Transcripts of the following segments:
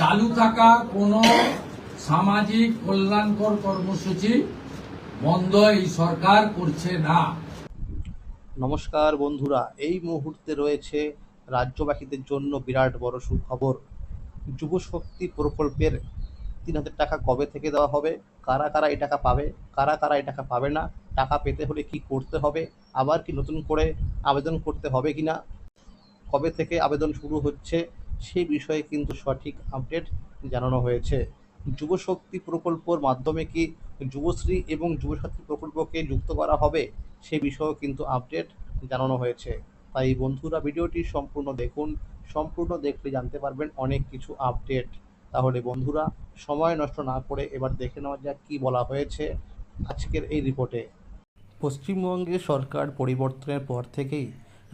চালু থাকা কোনো সামাজিক কল্যাণকর কর্মসূচি বন্ধ এই সরকার করছে না। নমস্কার বন্ধুরা, এই মুহূর্তে রয়েছে রাজ্যবাসীদের জন্য বিরাট বড় সুখবর। যুব শক্তি প্রকল্পের ৩,০০০ টাকা কবে থেকে দেওয়া হবে, কারা কারা এই টাকা পাবে, কারা কারা এই টাকা পাবে না, টাকা পেতে হলে কি করতে হবে, আবার কি নতুন করে আবেদন করতে হবে কিনা, কবে থেকে আবেদন শুরু হচ্ছে, সেই বিষয়ে কিন্তু সঠিক আপডেট জানানো হয়েছে। যুব শক্তি প্রকল্পের মাধ্যমে কি যুবশ্রী এবং যুবসাথী প্রকল্পকে যুক্ত করা হবে, সে বিষয়েও কিন্তু আপডেট জানানো হয়েছে। তাই বন্ধুরা, ভিডিওটি সম্পূর্ণ দেখুন, সম্পূর্ণ দেখলে জানতে পারবেন অনেক কিছু আপডেট। তাহলে বন্ধুরা, সময় নষ্ট না করে এবার দেখে নেওয়া যাক কী বলা হয়েছে আজকের এই রিপোর্টে। পশ্চিমবঙ্গে সরকার পরিবর্তনের পর থেকেই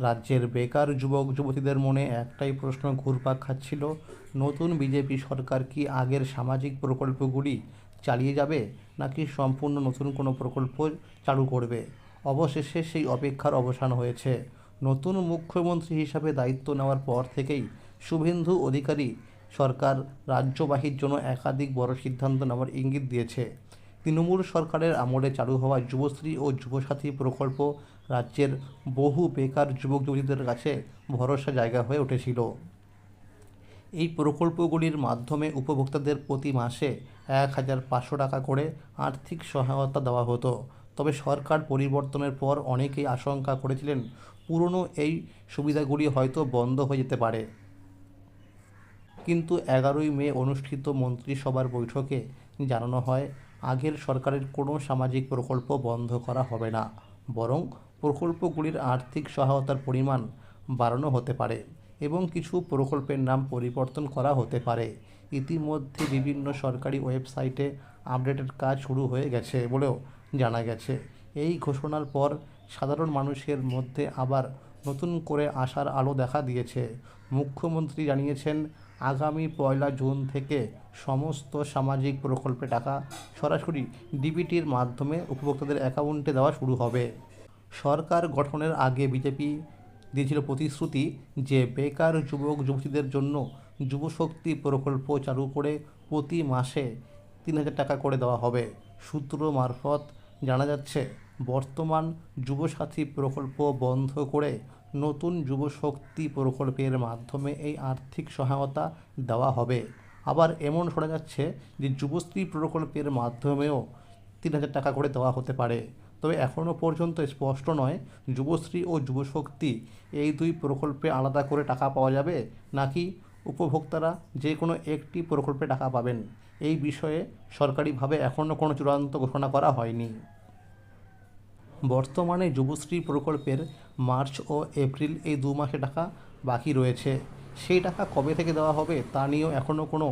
রাজ্যের বেকার যুবক যুবতীদের মনে একটাই প্রশ্ন ঘুরপাক খাচ্ছিল, নতুন বিজেপি সরকার কি আগের সামাজিক প্রকল্পগুলি চালিয়ে যাবে, নাকি সম্পূর্ণ নতুন কোনো প্রকল্প চালু করবে। অবশেষে সেই অপেক্ষার অবসান হয়েছে। নতুন মুখ্যমন্ত্রী হিসাবে দায়িত্ব নেওয়ার পর থেকেই শুভেন্দু অধিকারী সরকার রাজ্যবাহীর জন্য একাধিক বড় সিদ্ধান্ত নেওয়ার ইঙ্গিত দিয়েছে। তৃণমূল সরকারের আমলে চালু হওয়া যুবশ্রী ও যুবসাথী প্রকল্প রাজ্যের বহু বেকার যুবক যুবতীদের কাছে ভরসা জায়গা হয়ে উঠেছিল। এই প্রকল্পগুলির মাধ্যমে উপভোক্তাদের প্রতি মাসে ১,৫০০ টাকা করে আর্থিক সহায়তা দেওয়া হতো। তবে সরকার পরিবর্তনের পর অনেকেই আশঙ্কা করেছিলেন পুরনো এই সুবিধাগুলি হয়তো বন্ধ হয়ে যেতে পারে। কিন্তু ১১ই মে অনুষ্ঠিত মন্ত্রিসভার বৈঠকে জানানো হয়, আগের সরকারের কোনো সামাজিক প্রকল্প বন্ধ করা হবে না, বরং প্রকল্পগুলির আর্থিক সহায়তার পরিমাণ বাড়ানো হতে পারে এবং কিছু প্রকল্পের নাম পরিবর্তন করা হতে পারে। ইতিমধ্যে বিভিন্ন সরকারি ওয়েবসাইটে আপডেটের কাজ শুরু হয়ে গেছে বলেও জানা গেছে। এই ঘোষণার পর সাধারণ মানুষের মধ্যে আবার নতুন করে আশার আলো দেখা দিয়েছে। মুখ্যমন্ত্রী জানিয়েছেন, আগামী ১ জুন থেকে সমস্ত সামাজিক প্রকল্পে টাকা সরাসরি ডিবিটির মাধ্যমে উপভোক্তাদের অ্যাকাউন্টে দেওয়া শুরু হবে। সরকার গঠনের আগে বিজেপি দিয়েছিল প্রতিশ্রুতি যে বেকার যুবক যুবতীদের জন্য যুবশক্তি প্রকল্প চালু করে প্রতি মাসে ৩,০০০ টাকা করে দেওয়া হবে। সূত্র মারফত জানা যাচ্ছে, বর্তমান যুবসাথী প্রকল্প বন্ধ করে নতুন যুবশক্তি প্রকল্পের মাধ্যমে এই আর্থিক সহায়তা দেওয়া হবে। আবার এমন শোনা যাচ্ছে যে যুবশ্রী প্রকল্পের মাধ্যমেও ৩,০০০ টাকা করে দেওয়া হতে পারে। তবে এখনও পর্যন্ত স্পষ্ট নয় যুবশ্রী ও যুবশক্তি এই দুই প্রকল্পে আলাদা করে টাকা পাওয়া যাবে, নাকি উপভোক্তারা যে কোনো একটি প্রকল্পে টাকা পাবেন। এই বিষয়ে সরকারিভাবে এখনও কোনো চূড়ান্ত ঘোষণা করা হয়নি। বর্তমানে যুবশ্রী প্রকল্পের মার্চ ও এপ্রিল এই ২ মাসে টাকা বাকি রয়েছে। সেই টাকা কবে থেকে দেওয়া হবে তা নিয়েও এখনও কোনো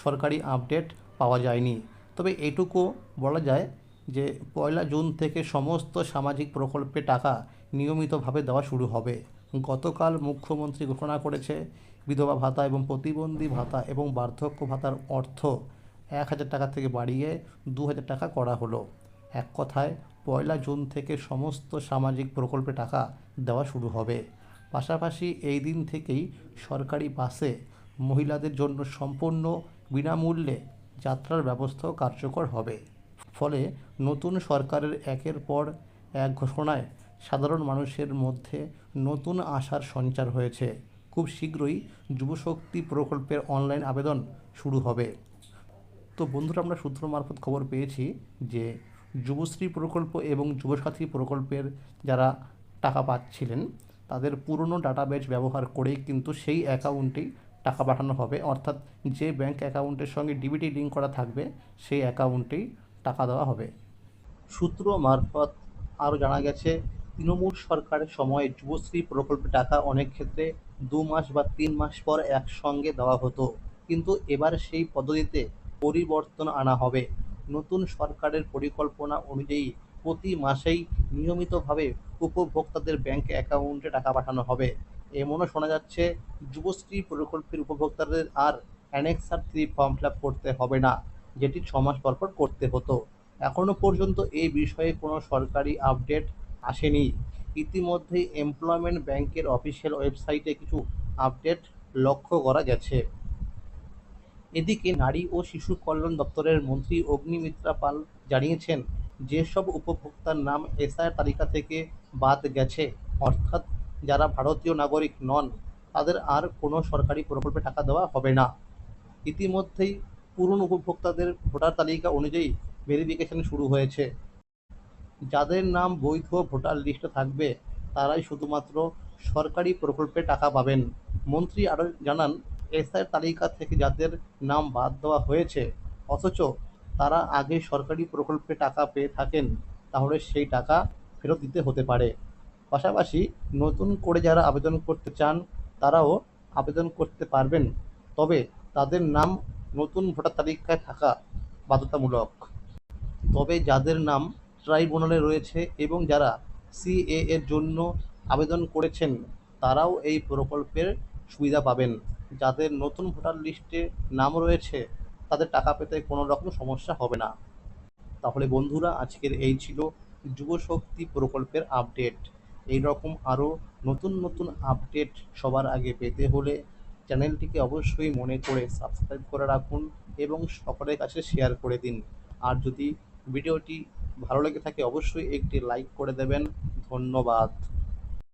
সরকারি আপডেট পাওয়া যায়নি। তবে এটুকু বলা যায় যে ১ জুন থেকে সমস্ত সামাজিক প্রকল্পে টাকা নিয়মিতভাবে দেওয়া শুরু হবে। গতকাল মুখ্যমন্ত্রী ঘোষণা করেছে, বিধবা ভাতা এবং প্রতিবন্ধী ভাতা এবং বার্ধক্য ভাতার অর্থ ১,০০০ টাকা থেকে বাড়িয়ে ২,০০০ টাকা করা হলো। এক কথায় ১ জুন থেকে সমস্ত সামাজিক প্রকল্পে টাকা দেওয়া শুরু হবে। পাশাপাশি এই দিন থেকেই সরকারি বাসে মহিলাদের জন্য সম্পূর্ণ বিনামূল্যে যাত্রার ব্যবস্থাও কার্যকর হবে। ফলে নতুন সরকারের একের পর এক ঘোষণায় সাধারণ মানুষের মধ্যে নতুন আশার সঞ্চার হয়েছে। খুব শীঘ্রই যুবশক্তি প্রকল্পের অনলাইন আবেদন শুরু হবে। তো বন্ধুরা, আমরা সূত্র মারফত খবর পেয়েছি যে যুবশ্রী প্রকল্প এবং যুবসাথী প্রকল্পের যারা টাকা পাচ্ছিলেন তাদের পুরনো ডাটাবেজ ব্যবহার করেই কিন্তু সেই অ্যাকাউন্টেই টাকা পাঠানো হবে, অর্থাৎ যে ব্যাংক অ্যাকাউন্টের সঙ্গে ডিবিটি লিঙ্ক করা থাকবে সেই অ্যাকাউন্টেই টাকা দেওয়া হবে। সূত্র মারফত আরও জানা গেছে, তৃণমূল সরকারের সময়ে যুবশ্রী প্রকল্পে টাকা অনেক ক্ষেত্রে ২ মাস বা ৩ মাস পর একসঙ্গে দেওয়া হতো, কিন্তু এবার সেই পদ্ধতিতে পরিবর্তন আনা হবে। নতুন সরকারের পরিকল্পনা অনুযায়ী প্রতি মাসেই নিয়মিতভাবে উপভোক্তাদের ব্যাংক অ্যাকাউন্টে টাকা পাঠানো হবে। এমনও শোনা যাচ্ছে, যুবশ্রী প্রকল্পের উপভোক্তাদের আর অ্যানেক্সার ৩ ফর্ম ফিল আপ করতে হবে না, যেটি ৬ মাস পর পর করতে হতো। এখনও পর্যন্ত এই বিষয়ে কোনো সরকারি আপডেট আসেনি। ইতিমধ্যেই এমপ্লয়মেন্ট ব্যাংকের অফিসিয়াল ওয়েবসাইটে কিছু আপডেট লক্ষ্য করা গেছে। এদিকে নারী ও শিশু কল্যাণ দপ্তরের মন্ত্রী অগ্নিমিত্রা পাল জানিয়েছেন, যেসব উপভোক্তার নাম এসআইআর তালিকা থেকে বাদ গেছে, অর্থাৎ যারা ভারতীয় নাগরিক নন, তাদের আর কোনো সরকারি প্রকল্পে টাকা দেওয়া হবে না। ইতিমধ্যেই পুরনো উপভোক্তাদের ভোটার তালিকা অনুযায়ী ভেরিফিকেশন শুরু হয়েছে। যাদের নাম বৈধ ভোটার লিস্টে থাকবে, তারাই শুধুমাত্র সরকারি প্রকল্পে টাকা পাবেন। মন্ত্রী আরও জানান, এসআইআর তালিকা থেকে যাদের নাম বাদ দেওয়া হয়েছে অথচ তারা আগে সরকারি প্রকল্পে টাকা পেয়ে থাকেন, তাহলে সেই টাকা ফেরত দিতে হতে পারে। পাশাপাশি নতুন করে যারা আবেদন করতে চান, তারাও আবেদন করতে পারবেন, তবে তাদের নাম নতুন ভোটার তালিকায় থাকা বাধ্যতামূলক। তবে যাদের নাম ট্রাইব্যুনালে রয়েছে এবং যারা সিএএ এর জন্য আবেদন করেছেন, তারাও এই প্রকল্পের সুবিধা পাবেন। যাদের নতুন ভোটার লিস্টে নাম রয়েছে, তাদের টাকা পেতে কোনো রকম সমস্যা হবে না। তাহলে বন্ধুরা, আজকের এই ছিল যুবশক্তি প্রকল্পের আপডেট। এই রকম আরও নতুন নতুন আপডেট সবার আগে পেতে হলে চ্যানেলটিকে অবশ্যই মনে করে সাবস্ক্রাইব করে রাখুন এবং সকলের কাছে শেয়ার করে দিন। আর যদি ভিডিওটি ভালো লেগে থাকে, অবশ্যই একটি লাইক করে দেবেন। ধন্যবাদ।